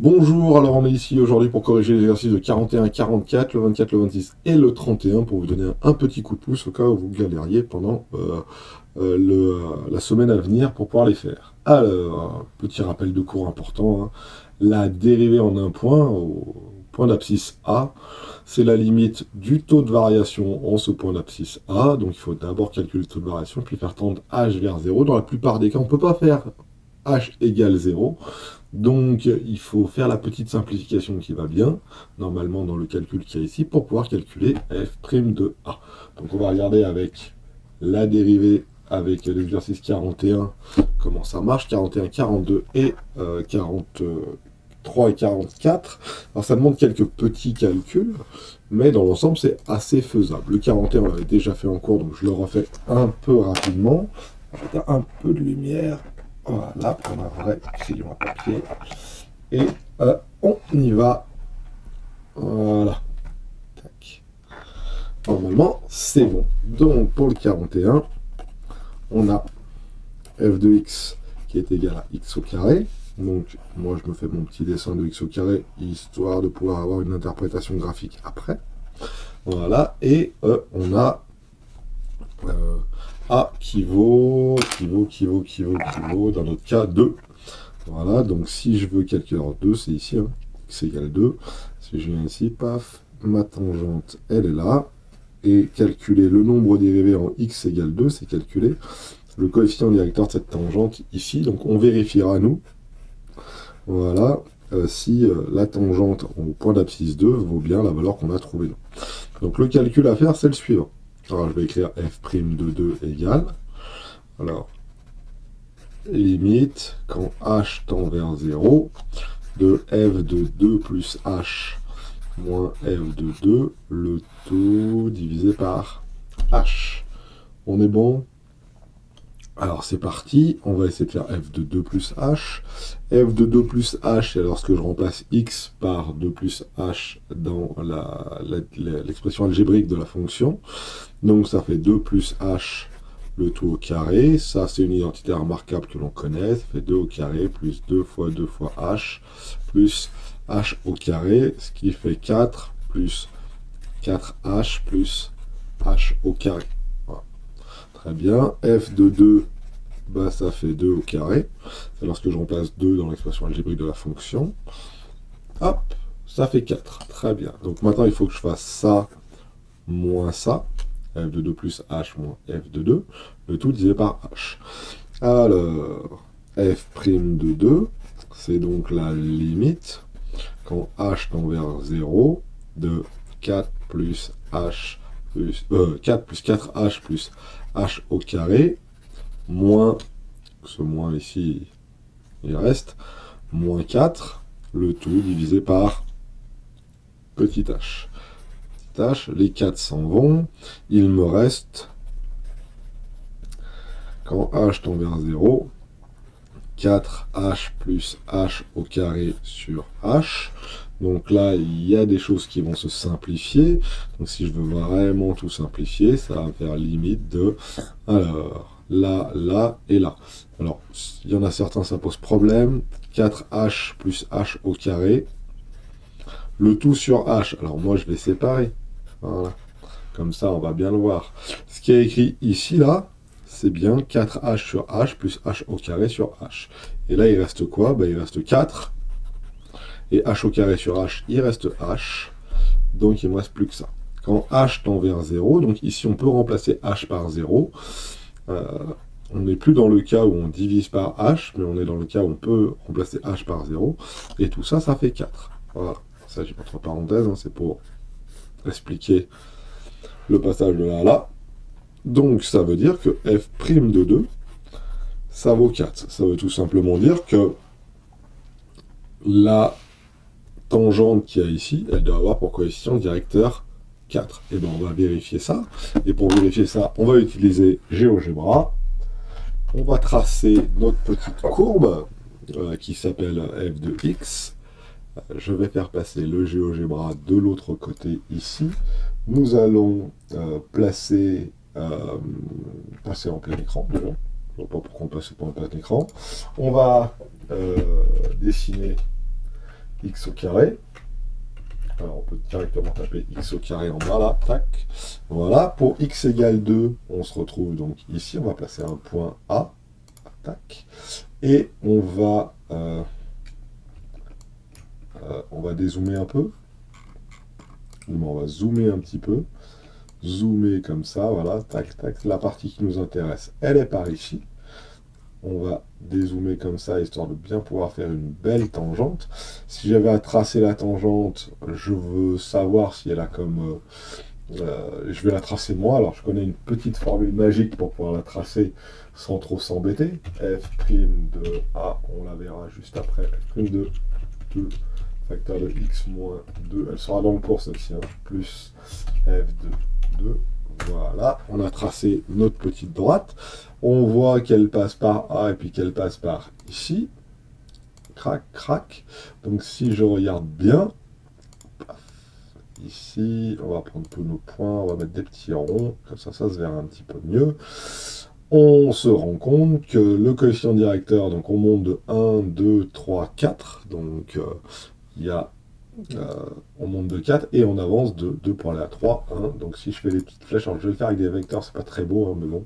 Bonjour, alors on est ici aujourd'hui pour corriger l'exercice de 41, 44, le 24, le 26 et le 31 pour vous donner un petit coup de pouce au cas où vous galériez pendant la semaine à venir pour pouvoir les faire. Alors, petit rappel de cours important, hein. La dérivée en un point, au point d'abscisse A, c'est la limite du taux de variation en ce point d'abscisse A, donc il faut d'abord calculer le taux de variation, puis faire tendre h vers 0. Dans la plupart des cas, on ne peut pas faire h égale 0. Donc, il faut faire la petite simplification qui va bien, normalement dans le calcul qu'il y a ici, pour pouvoir calculer f' de a. Donc, on va regarder avec la dérivée, avec l'exercice 41, comment ça marche, 41, 42 et 43 et 44. Alors, ça demande quelques petits calculs, mais dans l'ensemble, c'est assez faisable. Le 41, on l'avait déjà fait en cours, donc je le refais un peu rapidement. Je vais faire un peu de lumière. Voilà, prendre un vrai crayon à papier. Et on y va. Voilà. Tac. Normalement, c'est bon. Donc, pour le 41, on a f de x qui est égal à x au carré. Donc, moi, je me fais mon petit dessin de x au carré, histoire de pouvoir avoir une interprétation graphique après. Voilà. Et on a a qui vaut, dans notre cas, 2. Voilà, donc si je veux calculer, alors 2, c'est ici, hein, x égale 2. Si je viens ici, paf, ma tangente, elle est là. Et calculer le nombre dérivé en x égale 2, c'est calculer le coefficient directeur de cette tangente ici. Donc on vérifiera, nous, voilà, si la tangente au point d'abscisse 2 vaut bien la valeur qu'on a trouvée. Donc le calcul à faire, c'est le suivant. Alors je vais écrire f' de 2 égale, alors, limite, quand h tend vers 0, de f de 2 plus h moins f de 2, le taux divisé par h. On est bon? Alors c'est parti, on va essayer de faire f de 2 plus h. f de 2 plus h, c'est lorsque je remplace x par 2 plus h dans l'expression algébrique de la fonction. Donc ça fait 2 plus h le tout au carré. Ça, c'est une identité remarquable que l'on connaît. Ça fait 2 au carré plus 2 fois h plus h au carré, ce qui fait 4 plus 4h plus h au carré. Voilà. Très bien. F de 2, bah, ça fait 2 au carré. C'est lorsque je remplace 2 dans l'expression algébrique de la fonction. Hop, ça fait 4. Très bien. Donc maintenant, il faut que je fasse ça moins ça. F de 2 plus h moins f de 2. Le tout divisé par h. Alors, f' de 2, c'est donc la limite, quand h tend vers 0, de 4 plus h plus 4 plus 4h plus h au carré, moins, ce moins ici, il reste, moins 4, le tout divisé par petit h. Petit h, les 4 s'en vont, il me reste, quand h tend vers 0, 4h plus h au carré sur h. Donc là, il y a des choses qui vont se simplifier. Donc si je veux vraiment tout simplifier, ça va faire limite de... Alors, là, là et là. Alors, il y en a certains, ça pose problème. 4h plus h au carré. Le tout sur h. Alors moi, je vais séparer. Voilà. Comme ça, on va bien le voir. Ce qui est écrit ici, là, c'est bien 4h sur h plus h au carré sur h. Et là, il reste quoi? Ben, il reste 4. Et h au carré sur h, il reste h. Donc, il ne me reste plus que ça. Quand h tend vers 0, donc ici, on peut remplacer h par 0. On n'est plus dans le cas où on divise par h, mais on est dans le cas où on peut remplacer h par 0. Et tout ça, ça fait 4. Voilà. Ça, j'ai entre parenthèses, hein, c'est pour expliquer le passage de là à là. Donc ça veut dire que f' de 2, ça vaut 4. Ça veut tout simplement dire que la tangente qu'il y a ici, elle doit avoir pour coefficient directeur 4. Et bien on va vérifier ça. Et pour vérifier ça, on va utiliser GeoGebra. On va tracer notre petite courbe qui s'appelle f de x. Je vais faire passer le GeoGebra de l'autre côté ici. Nous allons passer en plein écran déjà. Je ne vois pas pourquoi on passe pas en plein écran. On va dessiner x au carré. Alors on peut directement taper x au carré en bas là, tac. Voilà, pour x égale 2, on se retrouve donc ici, on va placer un point A, tac. Et on va dézoomer un peu. On va zoomer un petit peu. Zoomer comme ça, voilà, tac, tac. La partie qui nous intéresse, elle est par ici. On va dézoomer comme ça, histoire de bien pouvoir faire une belle tangente. Si j'avais à tracer la tangente, je veux savoir si elle a comme... je vais la tracer moi, alors je connais une petite formule magique pour pouvoir la tracer sans trop s'embêter. F' de A, on la verra juste après, F' de 2, facteur de x moins 2, elle sera dans le cours celle-ci, hein, plus F de 2. Voilà, on a tracé notre petite droite. On voit qu'elle passe par A et puis qu'elle passe par ici. Crac, crac. Donc si je regarde bien, ici, on va prendre tous nos points, on va mettre des petits ronds, comme ça se verra un petit peu mieux. On se rend compte que le coefficient directeur, donc on monte de 1, 2, 3, 4. Donc il y a on monte de 4 et on avance de 2 pour aller à 3, 1. Donc si je fais les petites flèches, alors je vais le faire avec des vecteurs, c'est pas très beau, hein, mais bon.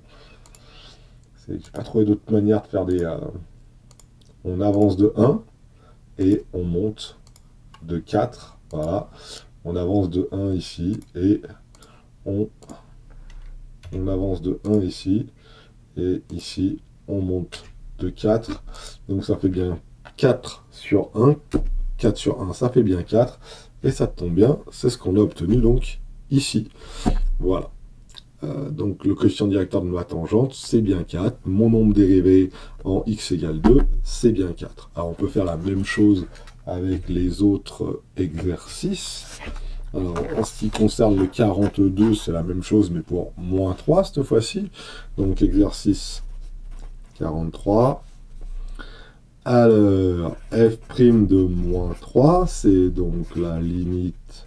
J'ai pas trouvé d'autre manière de faire des... on avance de 1 et on monte de 4, voilà. On avance de 1 ici et on avance de 1 ici et ici on monte de 4. Donc ça fait bien 4 sur 1. 4 sur 1, ça fait bien 4. Et ça tombe bien, c'est ce qu'on a obtenu donc ici. Voilà. Donc le coefficient directeur de ma tangente, c'est bien 4. Mon nombre dérivé en x égale 2, c'est bien 4. Alors on peut faire la même chose avec les autres exercices. Alors en ce qui concerne le 42, c'est la même chose, mais pour moins 3 cette fois-ci. Donc exercice 43. Alors, f' de moins 3, c'est donc la limite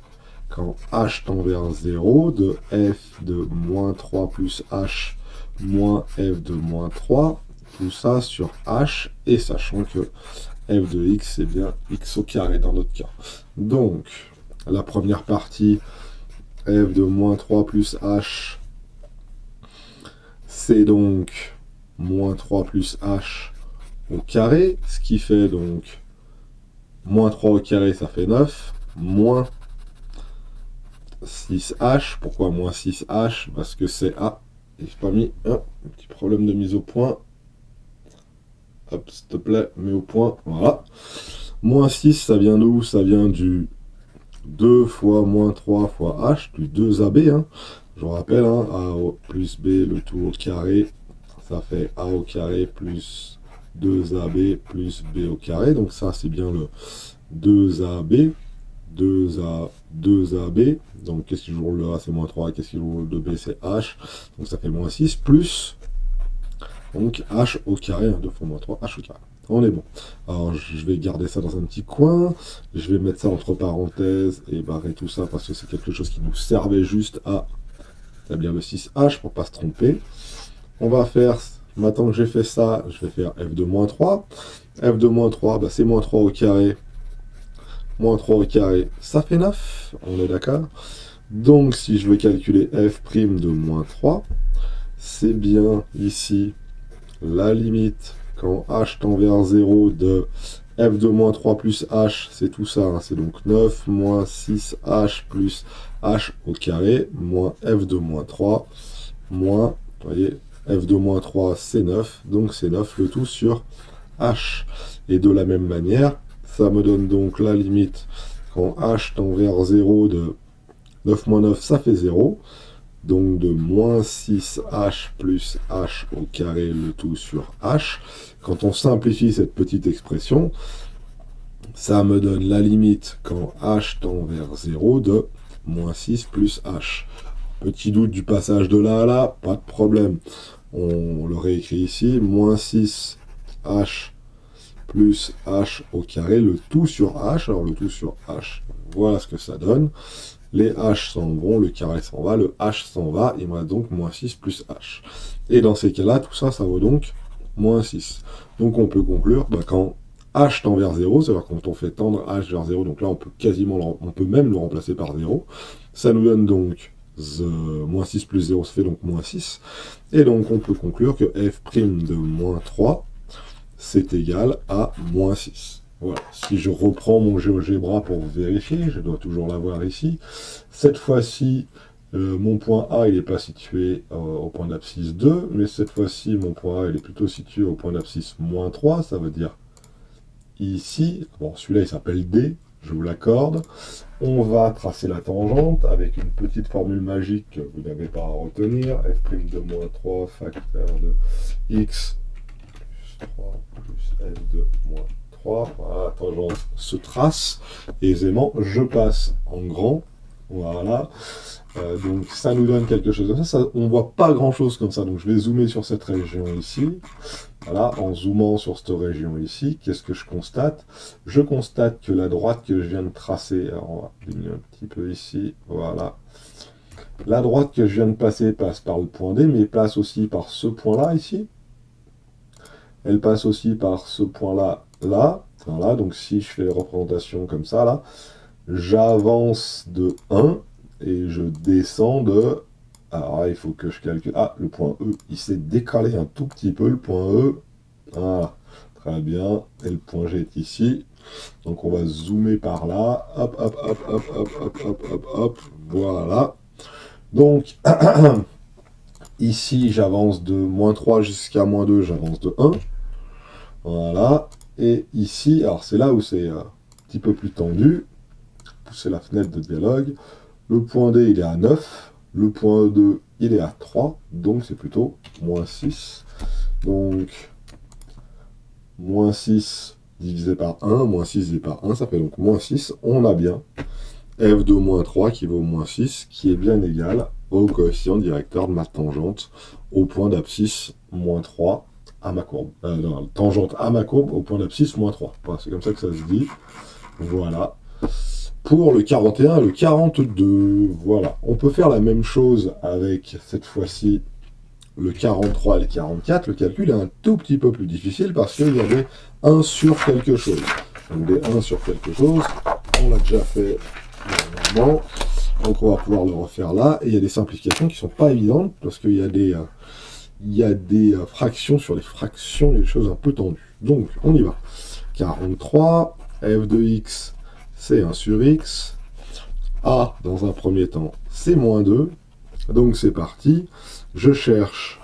quand h tend vers 0 de f de moins 3 plus h moins f de moins 3, tout ça sur h, et sachant que f de x, c'est bien x au carré dans notre cas. Donc, la première partie, f de moins 3 plus h, c'est donc moins 3 plus h au carré, ce qui fait donc moins 3 au carré, ça fait 9, moins 6h. Pourquoi moins 6h? Parce que c'est A. Et j'ai pas mis un petit problème de mise au point. Hop, s'il te plaît, mets au point. Voilà. Moins 6, ça vient d'où? Ça vient du 2 fois moins 3 fois h, du 2ab. Hein. Je vous rappelle, hein, a plus b, le tout au carré, ça fait a au carré plus 2ab plus b au carré. Donc ça, c'est bien le 2ab. 2ab, donc qu'est-ce qui joue le A, c'est moins 3, qu'est-ce qui joue le B, c'est H, donc ça fait moins 6, plus, donc H au carré, 2 fois moins 3, H au carré. On est bon. Alors je vais garder ça dans un petit coin, je vais mettre ça entre parenthèses et barrer tout ça parce que c'est quelque chose qui nous servait juste à établir le 6H pour pas se tromper. On va faire, maintenant que j'ai fait ça, je vais faire F de moins 3. F de moins 3, bah, c'est moins 3 au carré. Moins 3 au carré, ça fait 9, on est d'accord. Donc, si je veux calculer f' de moins 3, c'est bien ici la limite quand h tend vers 0 de f de moins 3 plus h, c'est tout ça, hein, c'est donc 9 moins 6h plus h au carré, moins f de moins 3, moins, vous voyez, f de moins 3, c'est 9, donc c'est 9 le tout sur h. Et de la même manière, ça me donne donc la limite quand h tend vers 0 de 9 moins 9, ça fait 0. Donc de moins 6h plus h au carré, le tout sur h. Quand on simplifie cette petite expression, ça me donne la limite quand h tend vers 0 de moins 6 plus h. Petit doute du passage de là à là, pas de problème. On le réécrit ici, moins 6h plus h au carré, le tout sur h. Alors le tout sur h, voilà ce que ça donne. Les h s'en vont, le carré s'en va, le h s'en va, il me reste donc moins 6 plus h. Et dans ces cas-là, tout ça, ça vaut donc moins 6. Donc on peut conclure, bah, quand h tend vers 0, c'est-à-dire quand on fait tendre h vers 0, donc là on peut on peut même le remplacer par 0. Ça nous donne donc moins 6 plus 0, ça fait donc moins 6. Et donc on peut conclure que f' de moins 3, c'est égal à moins 6. Voilà. Si je reprends mon GeoGebra pour vérifier, je dois toujours l'avoir ici. Cette fois-ci, mon point A, il n'est pas situé au point d'abscisse 2, mais cette fois-ci, mon point A, il est plutôt situé au point d'abscisse moins 3, ça veut dire ici. Bon, celui-là, il s'appelle D, je vous l'accorde. On va tracer la tangente avec une petite formule magique que vous n'avez pas à retenir. F' de moins 3, facteur de x plus 3 plus f de moins 3. Voilà, la tangente se trace aisément. Je passe en grand. Voilà. Donc ça nous donne quelque chose comme ça. On ne voit pas grand-chose comme ça. Donc je vais zoomer sur cette région ici. Voilà, en zoomant sur cette région ici, qu'est-ce que je constate? Je constate que la droite que je viens de tracer, alors on va ligner un petit peu ici, voilà. La droite que je viens de passer passe par le point D, mais passe aussi par ce point-là ici. Elle passe aussi par ce point-là, là. Voilà, donc si je fais les représentations comme ça, là, j'avance de 1 et je descends de... Alors là, il faut que je calcule... Ah, le point E, il s'est décalé un tout petit peu, le point E. Voilà, très bien. Et le point G est ici. Donc on va zoomer par là. Hop, hop, hop, hop, hop, hop, hop, hop, hop. Voilà. Donc, ici, j'avance de moins 3 jusqu'à moins 2, j'avance de 1. Voilà. Et ici, alors c'est là où c'est un petit peu plus tendu. Pousser la fenêtre de dialogue. Le point D, il est à 9. Le point E2, il est à 3. Donc c'est plutôt moins 6. Donc, moins 6 divisé par 1, moins 6 divisé par 1, ça fait donc moins 6. On a bien f de moins 3 qui vaut moins 6, qui est bien égal au coefficient directeur de ma tangente au point d'abscisse moins 3 à ma courbe. Non, tangente à ma courbe au point d'abscisse moins 3. Voilà, c'est comme ça que ça se dit. Voilà. Pour le 41 et le 42, voilà. On peut faire la même chose avec, cette fois-ci, le 43 et le 44. Le calcul est un tout petit peu plus difficile parce qu'il y avait 1 sur quelque chose. Donc des 1 sur quelque chose, on l'a déjà fait normalement. Donc on va pouvoir le refaire là. Et il y a des simplifications qui ne sont pas évidentes parce qu'il y a des fractions sur les fractions, des choses un peu tendues. Donc on y va. 43, f de x, c'est 1 sur x. A, dans un premier temps, c'est moins 2. Donc c'est parti. Je cherche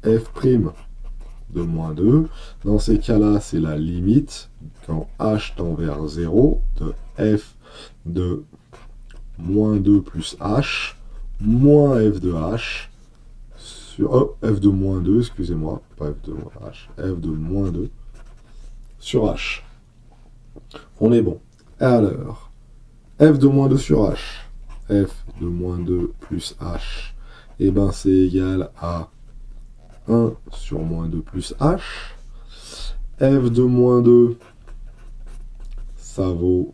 f' de moins 2. Dans ces cas-là, c'est la limite, quand h tend vers 0, de f de moins 2 plus h, moins f de h, sur f de moins 2, excusez-moi, pas f de moins h, f de moins 2, sur h. On est bon. Alors, f de moins 2 sur h, f de moins 2 plus h, et ben c'est égal à 1 sur moins 2 plus h. F de moins 2, ça vaut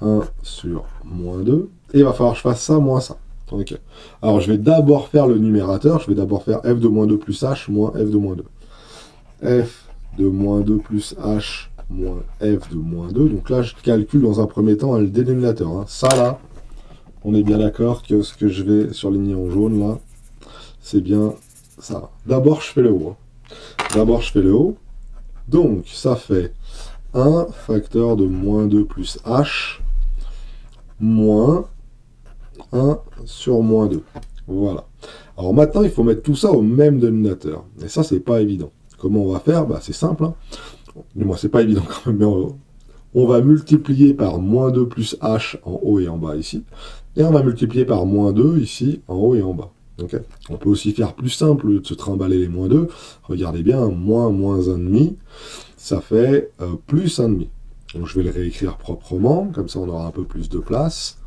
1 sur moins 2. Et il va falloir que je fasse ça moins ça. Okay. Alors je vais d'abord faire le numérateur. Je vais d'abord faire f de moins 2 plus h moins f de moins 2. F de moins 2 plus h moins f de moins 2. Donc là, je calcule dans un premier temps le dénominateur. Hein. Ça là, on est bien d'accord que ce que je vais surligner en jaune là, c'est bien ça. D'abord, je fais le haut. Hein. D'abord, je fais le haut. Donc, ça fait 1 facteur de moins 2 plus h moins 1 sur moins 2. Voilà. Alors maintenant, il faut mettre tout ça au même dénominateur. Et ça, c'est pas évident. Comment on va faire? Bah, c'est simple. Hein. Moi, c'est pas évident quand même, mais on va multiplier par moins 2 plus h en haut et en bas ici. Et on va multiplier par moins 2 ici, en haut et en bas. Okay. On peut aussi faire plus simple de se trimballer les moins 2. Regardez bien, moins 1,5, ça fait plus 1,5. Donc je vais le réécrire proprement, comme ça on aura un peu plus de place.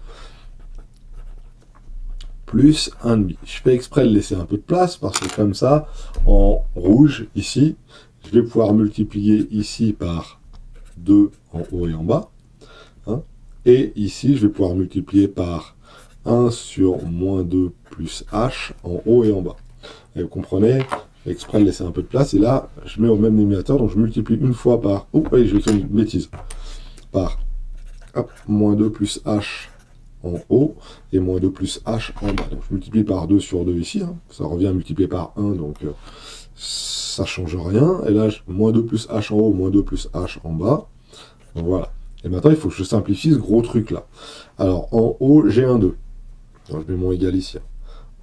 Plus 1,5. Je fais exprès de laisser un peu de place, parce que comme ça, en rouge, ici, je vais pouvoir multiplier ici par 2 en haut et en bas. Hein, et ici, je vais pouvoir multiplier par 1 sur moins 2 plus h en haut et en bas. Et vous comprenez, exprès de laisser un peu de place, et là, je mets au même dénominateur, donc je multiplie une fois par... Oh, oui, j'ai fait une bêtise. Par, hop, moins 2 plus h en haut, et moins 2 plus h en bas. Donc je multiplie par 2 sur 2 ici, hein. Ça revient à multiplier par 1, donc ça change rien. Et là, moins 2 plus h en haut, moins 2 plus h en bas. Donc voilà. Et maintenant, il faut que je simplifie ce gros truc-là. Alors, en haut, j'ai un 2. Donc, je mets mon égal ici.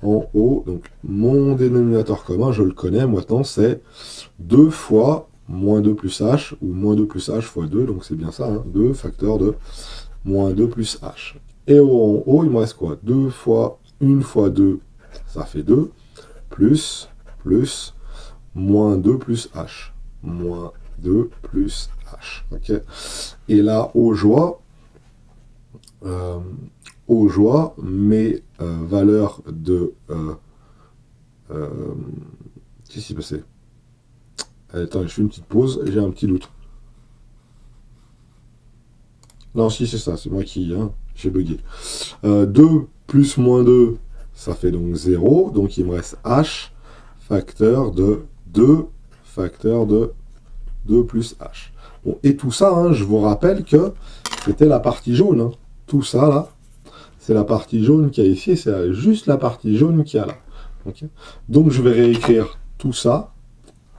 En haut, donc mon dénominateur commun, je le connais maintenant, c'est 2 fois moins 2 plus h, ou moins 2 plus h fois 2, donc c'est bien ça, hein, 2 facteur de moins 2 plus h. Et en haut, il me reste quoi? 2 fois 1 fois 2, ça fait 2, plus moins 2 plus h. Moins 2 plus h. Ok. Et là, au joie, mes valeurs de... qu'est-ce qui s'est passé? Attends, je fais une petite pause, j'ai un petit doute. Non, si, c'est ça, c'est moi qui... Hein, j'ai bugué. 2 plus moins 2, ça fait donc 0. Donc il me reste h facteur de 2 facteur de 2 plus h. Bon, et tout ça, hein, je vous rappelle que c'était la partie jaune. Hein. Tout ça, là, c'est la partie jaune qu'il y a ici, c'est juste la partie jaune qu'il y a là. Okay. Donc je vais réécrire tout ça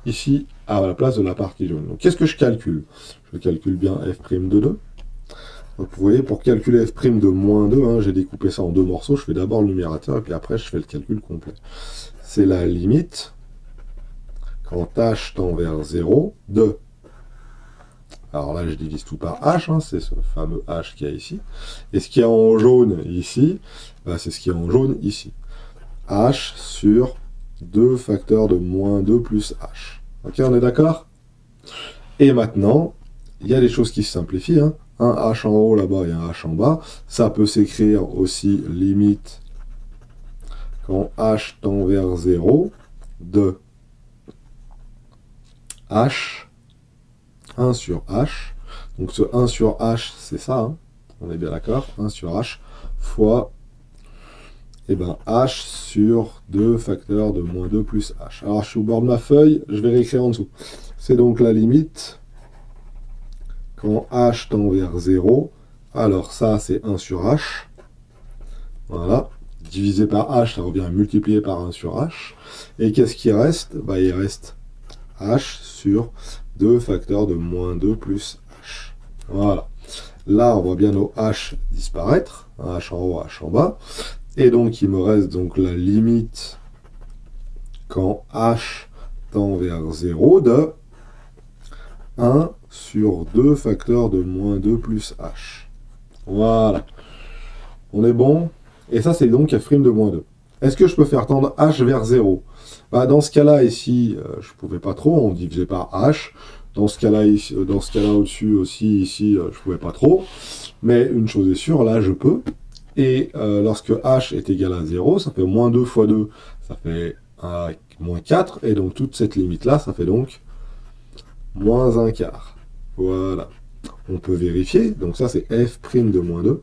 ici à la place de la partie jaune. Donc qu'est-ce que je calcule? Je calcule bien f' de 2. Donc vous voyez, pour calculer f' de moins 2, hein, j'ai découpé ça en deux morceaux. Je fais d'abord le numérateur et puis après je fais le calcul complet. C'est la limite quand h tend vers 0 de... Alors là, je divise tout par h, hein, c'est ce fameux h qu'il y a ici. Et ce qu'il y a en jaune ici, bah, c'est ce qu'il y a en jaune ici. H sur 2 facteurs de moins 2 plus h. Ok, on est d'accord? Et maintenant, il y a des choses qui se simplifient. Hein. Un h en haut là-bas et un h en bas. Ça peut s'écrire aussi limite quand h tend vers 0 de h 1 sur h. Donc ce 1 sur h, c'est ça. Hein. On est bien d'accord? 1 sur h fois h sur 2 facteurs de moins 2 plus h. Alors je suis au bord de ma feuille, je vais réécrire en dessous. C'est donc la limite quand h tend vers 0. Alors ça, c'est 1 sur h. Voilà. Divisé par h, ça revient à multiplier par 1 sur h. Et qu'est-ce qui reste? Bah, il reste h sur 2 facteurs de moins 2 plus h. Voilà. Là, on voit bien nos h disparaître. H en haut, h en bas. Et donc, il me reste donc la limite quand h tend vers 0 de 1 sur 2 facteurs de moins 2 plus h. Voilà. On est bon? Et ça, c'est donc f' de moins 2. Est-ce que je peux faire tendre h vers 0? Bah, dans ce cas-là, ici, je ne pouvais pas trop, on divisait par h. Dans ce cas-là, au-dessus aussi, ici, je ne pouvais pas trop. Mais une chose est sûre, là, je peux. Et lorsque h est égal à 0, ça fait moins 2 fois 2, ça fait moins 4. Et donc, toute cette limite-là, ça fait donc moins 1 quart. Voilà. On peut vérifier. Donc ça, c'est f' de moins 2.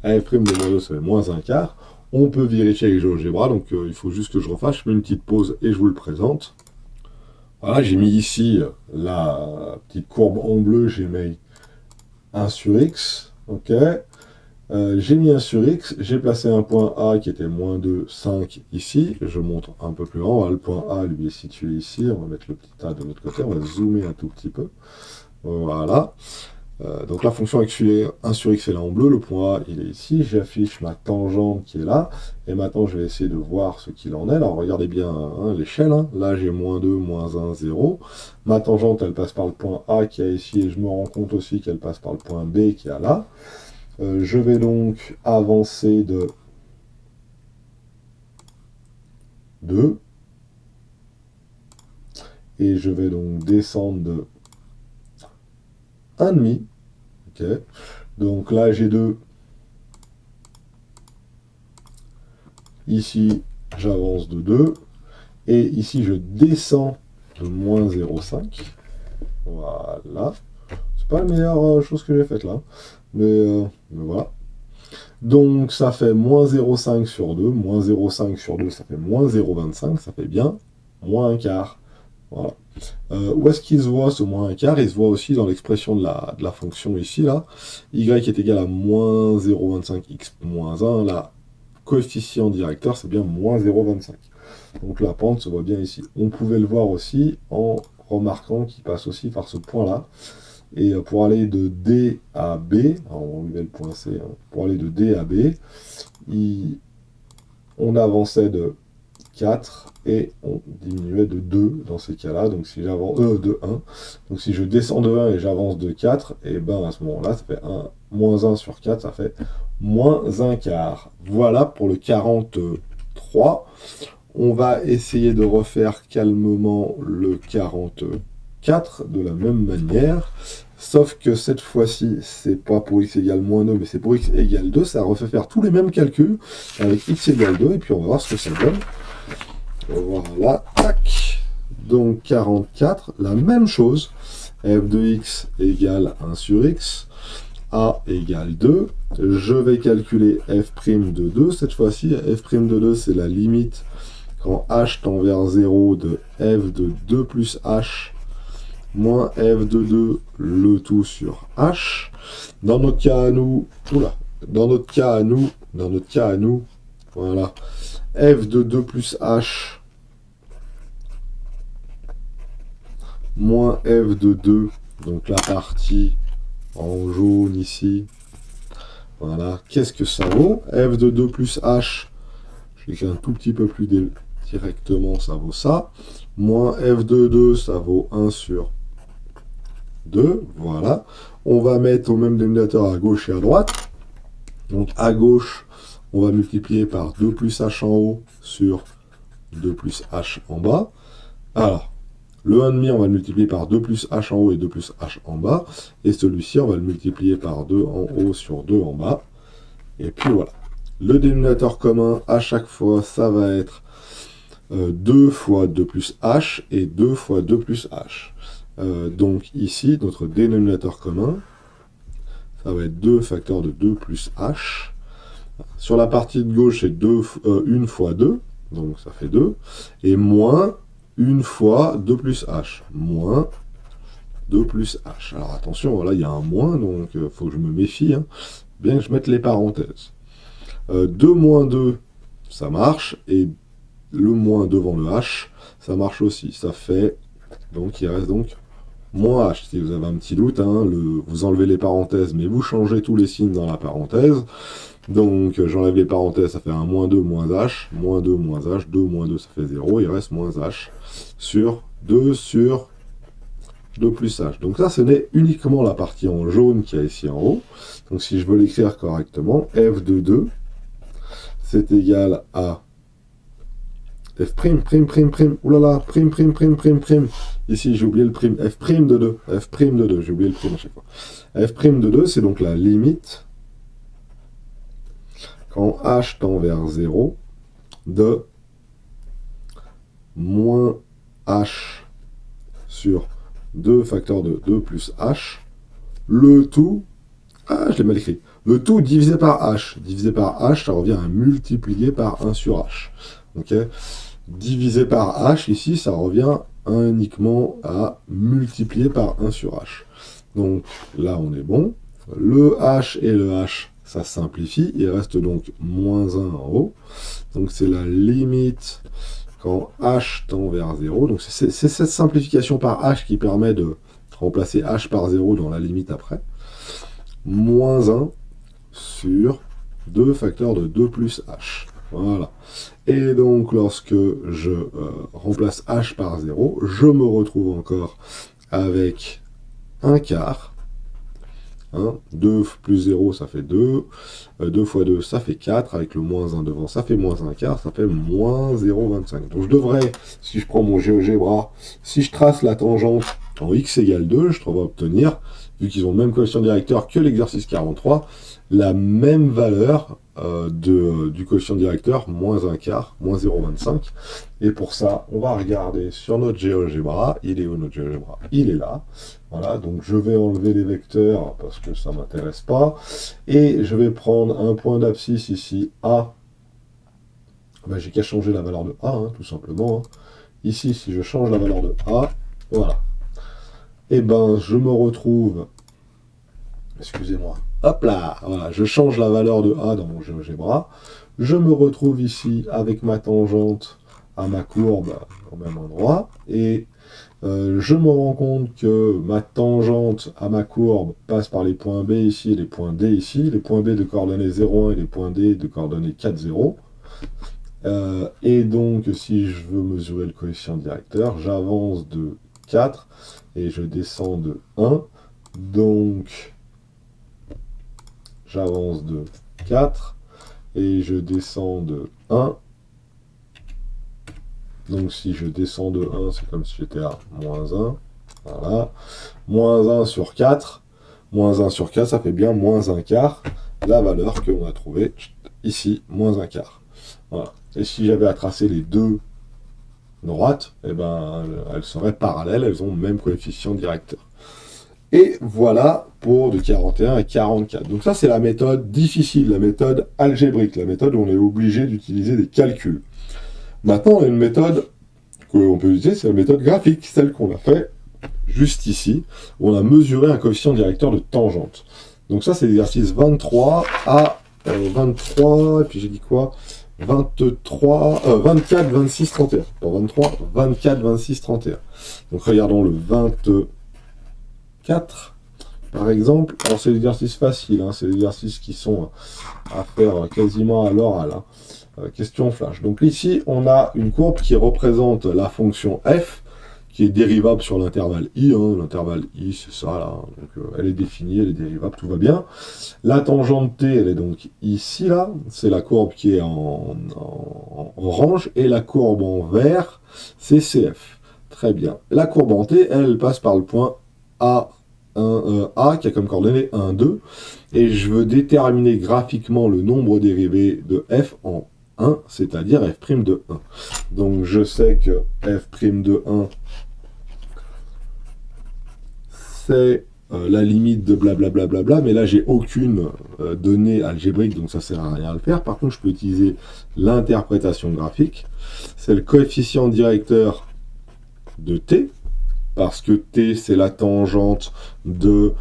f' de moins 2, c'est moins 1 quart. On peut vérifier avec GeoGebra. Donc il faut juste que je refasse. Je mets une petite pause et je vous le présente. Voilà, j'ai mis ici la petite courbe en bleu. J'ai mis 1 sur x. Ok. J'ai mis 1 sur x, j'ai placé un point A qui était moins 2, 5 ici. Je montre un peu plus grand. Voilà, le point A, lui, est situé ici. On va mettre le petit A de l'autre côté. On va zoomer un tout petit peu. Voilà. Donc la fonction 1 sur x est là en bleu. Le point A, il est ici. J'affiche ma tangente qui est là. Et maintenant, je vais essayer de voir ce qu'il en est. Alors, regardez bien hein, l'échelle. Hein. Là, j'ai moins 2, moins 1, 0. Ma tangente, elle passe par le point A qui est ici. Et je me rends compte aussi qu'elle passe par le point B qui est là. Je vais donc avancer de 2 et je vais donc descendre de 1,5. Ok. Donc là j'ai 2. Ici j'avance de 2 et ici je descends de moins 0,5. Voilà. C'est pas la meilleure chose que j'ai faite là. Mais voilà. Donc ça fait moins 0,5 sur 2. Moins 0,5 sur 2, ça fait moins 0,25. Ça fait bien moins un quart. Voilà. Où est-ce qu'il se voit ce moins un quart? Il se voit aussi dans l'expression de la fonction ici, là. Y est égal à moins 0,25x moins 1. Là, coefficient directeur, c'est bien moins 0,25. Donc la pente se voit bien ici. On pouvait le voir aussi en remarquant qu'il passe aussi par ce point-là. Et pour aller de D à B, alors on va enlever le point C, hein, pour aller de D à B, on avançait de 4 et on diminuait de 2 dans ces cas-là. Donc si j'avance de 1, donc si je descends de 1 et j'avance de 4, et ben à ce moment-là, ça fait moins 1 sur 4, ça fait moins un quart. Voilà pour le 43. On va essayer de refaire calmement le 44 de la même manière. Sauf que cette fois-ci, c'est pas pour x égale moins 2, mais c'est pour x égale 2. Ça refait faire tous les mêmes calculs avec x égale 2, et puis on va voir ce que ça donne. Voilà, tac. Donc 44, la même chose. f de x égale 1 sur x. A égale 2. Je vais calculer f' de 2. Cette fois-ci, f' de 2, c'est la limite quand h tend vers 0 de f de 2 plus h moins f de 2, le tout sur h. Dans notre cas à nous, voilà, f de 2 plus h moins f de 2, donc la partie en jaune ici, voilà, qu'est-ce que ça vaut? F de 2 plus h, je l'écris un tout petit peu plus directement, ça vaut ça, moins f de 2, ça vaut 1 sur 2, voilà. On va mettre au même dénominateur à gauche et à droite. Donc à gauche, on va multiplier par 2 plus h en haut sur 2 plus h en bas. Alors, le 1,5, on va le multiplier par 2 plus h en haut et 2 plus h en bas. Et celui-ci, on va le multiplier par 2 en haut sur 2 en bas. Et puis voilà. Le dénominateur commun, à chaque fois, ça va être 2 fois 2 plus h et 2 fois 2 plus h. Donc ici, notre dénominateur commun, ça va être 2 facteur de 2 plus h. Sur la partie de gauche, c'est 1 fois 2, donc ça fait 2. Et moins 1 fois 2 plus h. Moins 2 plus h. Alors attention, voilà, il y a un moins, donc il faut que je me méfie, hein, bien que je mette les parenthèses. 2 moins 2, ça marche, et le moins devant le h, ça marche aussi. Ça fait, donc il reste donc moins h. Si vous avez un petit doute, hein, vous enlevez les parenthèses, mais vous changez tous les signes dans la parenthèse. Donc j'enlève les parenthèses, ça fait un moins 2 moins h, moins 2 moins h, 2 moins 2 ça fait 0, il reste moins h sur 2 plus h. Donc ça, ce n'est uniquement la partie en jaune qu'il y a ici en haut. Donc si je veux l'écrire correctement, f de 2, c'est égal à f prime, oulala, prime. Ici, j'ai oublié le prime, f prime de 2, j'ai oublié le prime à chaque fois. F prime de 2, c'est donc la limite quand h tend vers 0 de moins h sur 2 facteur de 2 plus h, le tout, je l'ai mal écrit, le tout divisé par h. Divisé par h, ça revient à multiplier par 1 sur h. Ok, divisé par h, ici, ça revient uniquement à multiplier par 1 sur h. Donc là, on est bon. Le h et le h, ça simplifie. Il reste donc moins 1 en haut. Donc c'est la limite quand h tend vers 0. Donc c'est cette simplification par h qui permet de remplacer h par 0 dans la limite après. Moins 1 sur 2 facteurs de 2 plus h. Voilà. Et donc, lorsque je remplace h par 0, je me retrouve encore avec un quart. Hein, 2 plus 0, ça fait 2. 2 fois 2, ça fait 4. Avec le moins 1 devant, ça fait moins un quart. Ça fait moins 0,25. Donc, je devrais, si je prends mon GeoGebra, si je trace la tangente en x égale 2, je devrais obtenir, vu qu'ils ont le même coefficient directeur que l'exercice 43, la même valeur du coefficient directeur, moins un quart, moins 0,25. Et pour ça, on va regarder sur notre GeoGebra. Il est où notre GeoGebra? Il est là. Voilà, donc je vais enlever les vecteurs parce que ça ne m'intéresse pas. Et je vais prendre un point d'abscisse ici, A. Ben, j'ai qu'à changer la valeur de A, hein, tout simplement. Hein. Ici, si je change la valeur de A, voilà. Et ben, je me retrouve... Excusez-moi. Hop là, voilà, je change la valeur de A dans mon GeoGebra. Je me retrouve ici avec ma tangente à ma courbe au même endroit. Et je me rends compte que ma tangente à ma courbe passe par les points B ici et les points D ici. Les points B de coordonnées 0,1 et les points D de coordonnées 4, 0. Et donc, si je veux mesurer le coefficient directeur, j'avance de 4 et je descends de 1. Donc, j'avance de 4 et je descends de 1. Donc si je descends de 1, c'est comme si j'étais à moins 1. Voilà. Moins 1 sur 4. Moins 1 sur 4, ça fait bien moins un quart. La valeur qu'on a trouvée ici, moins un quart. Voilà. Et si j'avais à tracer les deux droites, eh ben, elles seraient parallèles, elles ont le même coefficient directeur. Et voilà pour de 41 à 44. Donc ça, c'est la méthode difficile, la méthode algébrique, la méthode où on est obligé d'utiliser des calculs. Maintenant, on a une méthode qu'on peut utiliser, c'est la méthode graphique, celle qu'on a fait juste ici, où on a mesuré un coefficient directeur de tangente. Donc ça, c'est l'exercice 23 à 23, et puis j'ai dit quoi 24, 26, 31. Pas 23, 24, 26, 31. Donc regardons le 24, par exemple. Alors c'est l'exercice facile, hein, c'est l'exercice qui sont à faire quasiment à l'oral. Hein. Question flash. Donc ici, on a une courbe qui représente la fonction f, qui est dérivable sur l'intervalle i. Hein. L'intervalle i, c'est ça, là. Donc, elle est définie, elle est dérivable, tout va bien. La tangente t, elle est donc ici, là. C'est la courbe qui est en orange. Et la courbe en vert, c'est cf. Très bien. La courbe en t, elle passe par le point A. A qui a comme coordonnée 1, 2. Et je veux déterminer graphiquement le nombre dérivé de f en 1, c'est-à-dire f' de 1. Donc je sais que f' de 1, c'est la limite de blablabla, mais là j'ai aucune donnée algébrique, donc ça sert à rien à le faire. Par contre, je peux utiliser l'interprétation graphique. C'est le coefficient directeur de t, parce que t c'est la tangente de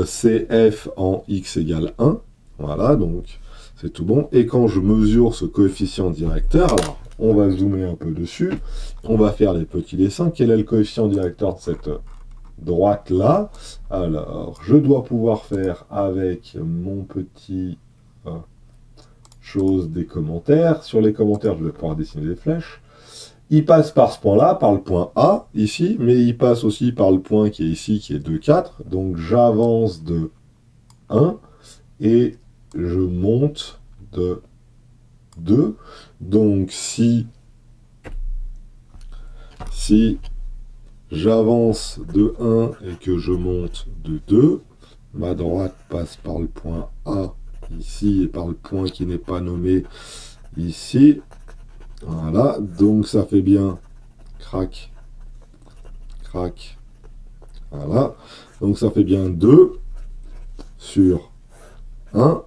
cf en x égale 1. Voilà, donc c'est tout bon. Et quand je mesure ce coefficient directeur, alors on va zoomer un peu dessus, on va faire les petits dessins. Quel est le coefficient directeur de cette droite-là? Alors, je dois pouvoir faire avec mon petit chose des commentaires. Sur les commentaires, je vais pouvoir dessiner des flèches. Il passe par ce point-là, par le point A, ici, mais il passe aussi par le point qui est ici, qui est 2, 4. Donc j'avance de 1 et je monte de 2. Donc si j'avance de 1 et que je monte de 2, ma droite passe par le point A ici et par le point qui n'est pas nommé ici. Voilà, donc ça fait bien crac, crac. Voilà, donc ça fait bien 2 sur 1,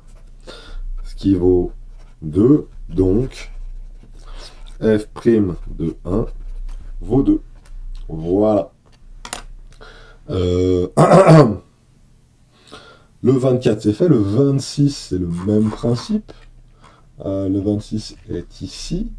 ce qui vaut 2, donc f' de 1 vaut 2. Voilà. Le 24 c'est fait, le 26 c'est le même principe. Le 26 est ici.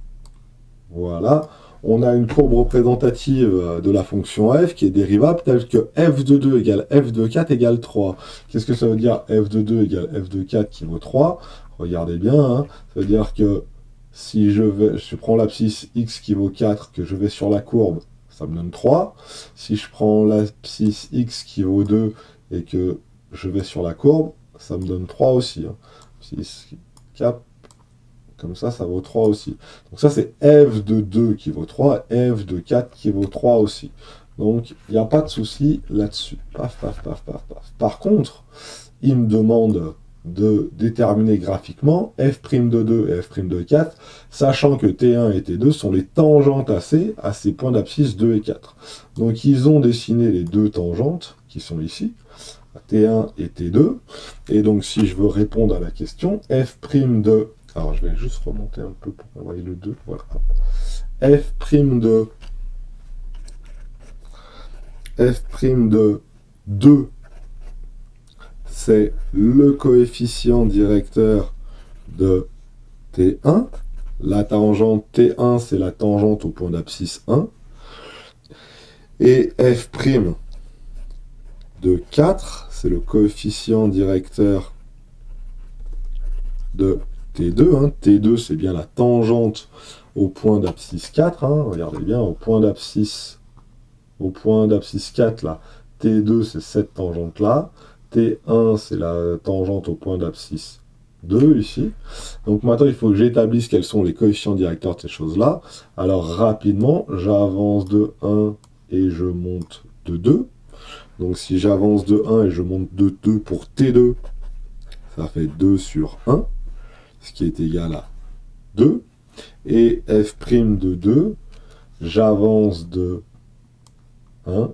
Voilà. On a une courbe représentative de la fonction f qui est dérivable telle que f de 2 égale f de 4 égale 3. Qu'est-ce que ça veut dire f de 2 égale f de 4 qui vaut 3? Regardez bien, hein. Ça veut dire que si je prends l'abscisse x qui vaut 4, que je vais sur la courbe, ça me donne 3. Si je prends l'abscisse x qui vaut 2 et que je vais sur la courbe, ça me donne 3 aussi. Hein. 6, 4, comme ça vaut 3 aussi. Donc ça, c'est f de 2 qui vaut 3, f de 4 qui vaut 3 aussi. Donc, il n'y a pas de souci là-dessus. Paf, paf, paf, paf, paf. Par contre, il me demande de déterminer graphiquement f' de 2 et f' de 4, sachant que T1 et T2 sont les tangentes à ces points d'abscisse 2 et 4. Donc ils ont dessiné les deux tangentes, qui sont ici, T1 et T2, et donc si je veux répondre à la question, f' de... Alors je vais juste remonter un peu pour envoyer le 2, voilà. f' de 2, c'est le coefficient directeur de T1. La tangente T1, c'est la tangente au point d'abscisse 1. Et f' de 4, c'est le coefficient directeur de T2. Hein. T2, c'est bien la tangente au point d'abscisse 4. Hein. Regardez bien, au point d'abscisse 4, là, T2, c'est cette tangente-là. T1, c'est la tangente au point d'abscisse 2, ici. Donc maintenant, il faut que j'établisse quels sont les coefficients directeurs de ces choses-là. Alors, rapidement, j'avance de 1 et je monte de 2. Donc, si j'avance de 1 et je monte de 2 pour T2, ça fait 2 sur 1, ce qui est égal à 2. Et f' de 2, j'avance de 1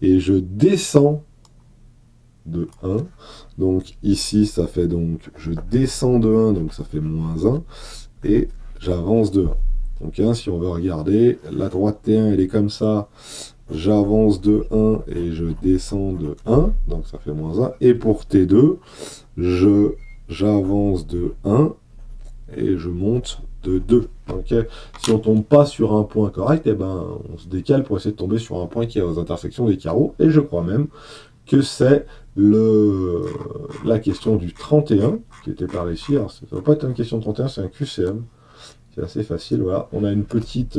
et je descends de 1. Donc ici, ça fait donc, je descends de 1, donc ça fait moins 1. Et j'avance de 1. Donc hein, si on veut regarder, la droite T1, elle est comme ça. J'avance de 1 et je descends de 1. Donc ça fait moins 1. Et pour T2, j'avance de 1 et je monte de 2. Okay. Si on ne tombe pas sur un point correct, eh ben, on se décale pour essayer de tomber sur un point qui est aux intersections des carreaux. Et je crois même que c'est la question du 31 qui était par ici. Alors, ça ne va pas être une question de 31, c'est un QCM. C'est assez facile. Voilà. On a une petite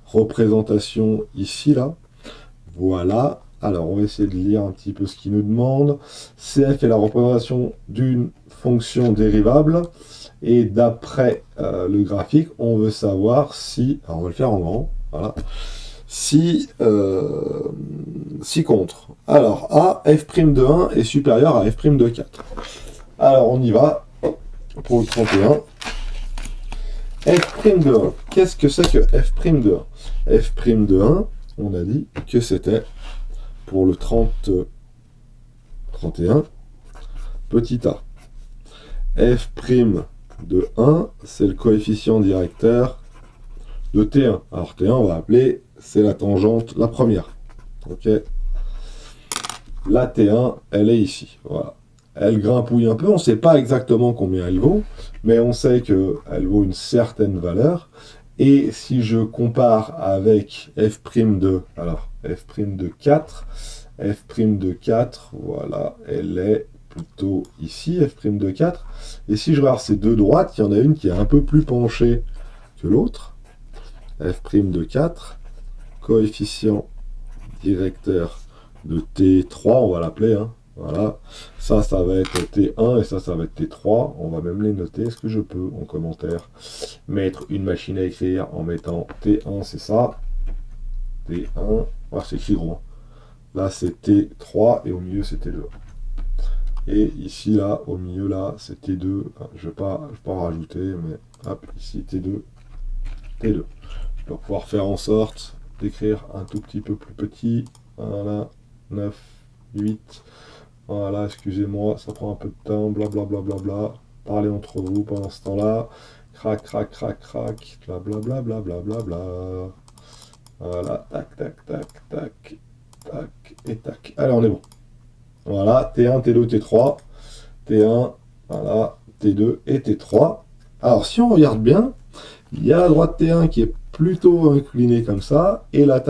représentation ici, là. Voilà. Alors, on va essayer de lire un petit peu ce qu'il nous demande. CF est la représentation d'une fonction dérivable. Et d'après le graphique, on veut savoir si... Alors, on va le faire en grand. Voilà. Si contre. Alors, A, f' de 1 est supérieur à f' de 4. Alors, on y va. Pour le 31. F' de 1. Qu'est-ce que c'est que f' de 1? F' de 1, on a dit que c'était pour le 31, petit a. F' de 1, c'est le coefficient directeur de T1. Alors T1, on va appeler, c'est la tangente, la première. Ok. La T1, elle est ici. Voilà. Elle grimpouille un peu, on ne sait pas exactement combien elle vaut, mais on sait qu'elle vaut une certaine valeur. Et si je compare avec f' de, alors, f' de 4, f' de 4, voilà, elle est plutôt ici, f' de 4. Et si je regarde ces deux droites, il y en a une qui est un peu plus penchée que l'autre. F' de 4, coefficient directeur de T3, on va l'appeler, hein. Voilà, ça va être T1 et ça va être T3. On va même les noter. Est-ce que je peux, en commentaire, mettre une machine à écrire en mettant T1, c'est ça. T1, ah, c'est écrit gros. Là, c'est T3 et au milieu, c'est T2. Et ici, là, au milieu, là, c'est T2. Je vais pas en rajouter, mais hop, ici, T2, T2. Je vais pouvoir faire en sorte d'écrire un tout petit peu plus petit. Voilà, 9, 8. Voilà, excusez-moi, ça prend un peu de temps, blablabla. Parlez entre vous pendant ce temps-là. Crac, crac, crac, crac, blablabla. Voilà, tac, tac, tac, tac, tac, et tac. Allez, on est bon. Voilà, T1, T2, T3. T1, voilà, T2 et T3. Alors, si on regarde bien, il y a la droite T1 qui est plutôt inclinée comme ça, et la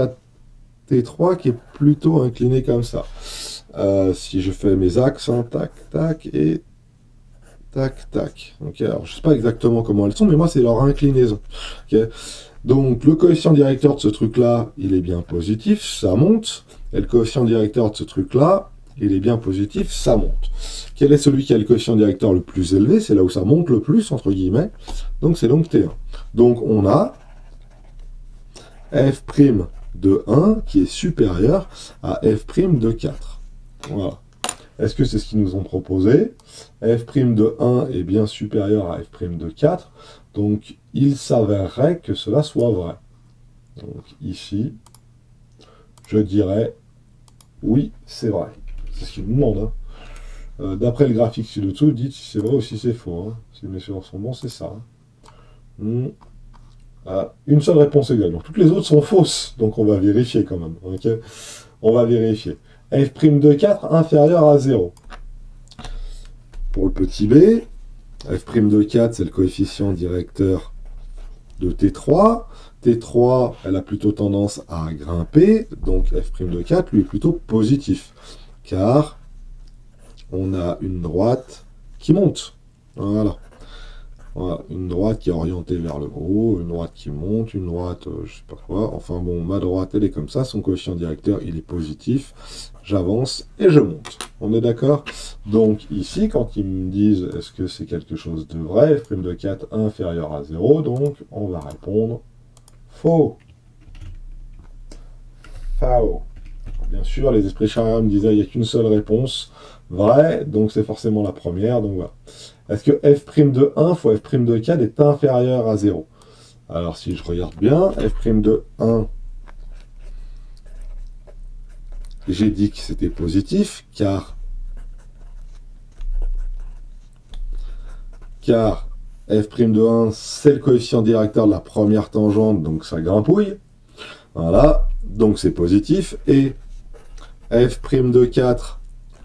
T3 qui est plutôt inclinée comme ça. Si je fais mes axes, hein, tac, tac, et tac, tac. Okay, alors, je ne sais pas exactement comment elles sont, mais moi, c'est leur inclinaison. Okay. Donc, le coefficient directeur de ce truc-là, il est bien positif, ça monte. Et le coefficient directeur de ce truc-là, il est bien positif, ça monte. Quel est celui qui a le coefficient directeur le plus élevé? C'est là où ça monte le plus, entre guillemets. Donc, c'est donc T1. Donc, on a f' de 1 qui est supérieur à f' de 4. Voilà. Est-ce que c'est ce qu'ils nous ont proposé? F' de 1 est bien supérieur à F' de 4, donc il s'avérerait que cela soit vrai. Donc ici, je dirais oui, c'est vrai. C'est ce qu'il nous demande. Hein. D'après le graphique ci-dessous, dites si c'est vrai ou si c'est faux. Hein. Si mes messieurs sont bons, c'est ça. Hein. Une seule réponse égale. Donc toutes les autres sont fausses. Donc on va vérifier quand même. Okay, on va vérifier. F' de 4 inférieur à 0. Pour le petit b, F' de 4, c'est le coefficient directeur de T3. T3, elle a plutôt tendance à grimper. Donc F' de 4, lui, est plutôt positif. Car on a une droite qui monte. Voilà. Voilà, une droite qui est orientée vers le haut, une droite qui monte, une droite, je sais pas quoi. Enfin bon, ma droite, elle est comme ça, son coefficient directeur, il est positif. J'avance et je monte. On est d'accord? Donc ici, quand ils me disent est-ce que c'est quelque chose de vrai, f' de 4 inférieur à 0, donc on va répondre faux. Faux. Bien sûr, les esprits charrières me disaient il n'y a qu'une seule réponse vraie, donc c'est forcément la première, donc voilà. Est-ce que f' de 1 fois f' de 4 est inférieur à 0? Alors si je regarde bien, f' de 1, j'ai dit que c'était positif, car f' de 1, c'est le coefficient directeur de la première tangente, donc ça grimpouille. Voilà, donc c'est positif. Et f' de 4,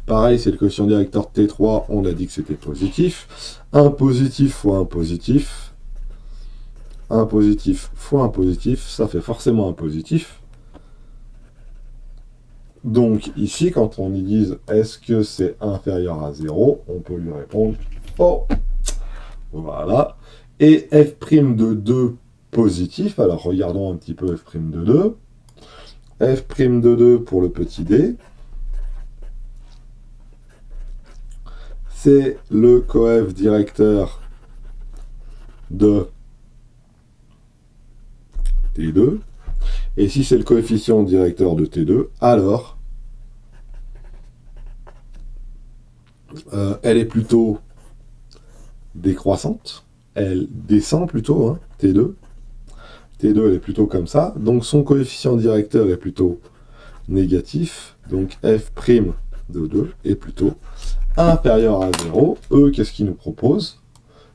pareil, c'est le coefficient directeur de T3, on a dit que c'était positif. Un positif fois un positif. Un positif fois un positif, ça fait forcément un positif. Donc ici, quand on y dise est-ce que c'est inférieur à 0, on peut lui répondre oh. Voilà. Et f' de 2 positif, alors regardons un petit peu f' de 2. F' de 2 pour le petit d, c'est le coef directeur de T2. Et si c'est le coefficient directeur de T2, alors elle est plutôt décroissante. Elle descend plutôt, hein, T2. T2, elle est plutôt comme ça. Donc son coefficient directeur est plutôt négatif. Donc f' de 2 est plutôt inférieur à 0. Eux, qu'est-ce qu'ils nous proposent?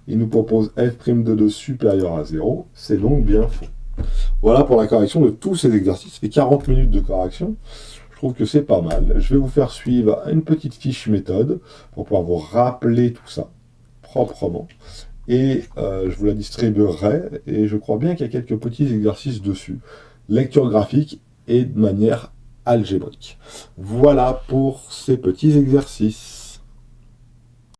Ils nous proposent f' de 2 supérieur à 0. C'est donc bien faux. Voilà pour la correction de tous ces exercices. Ça fait 40 minutes de correction. Je trouve que c'est pas mal. Je vais vous faire suivre une petite fiche méthode pour pouvoir vous rappeler tout ça proprement. Et je vous la distribuerai. Et je crois bien qu'il y a quelques petits exercices dessus. Lecture graphique et de manière algébrique. Voilà pour ces petits exercices.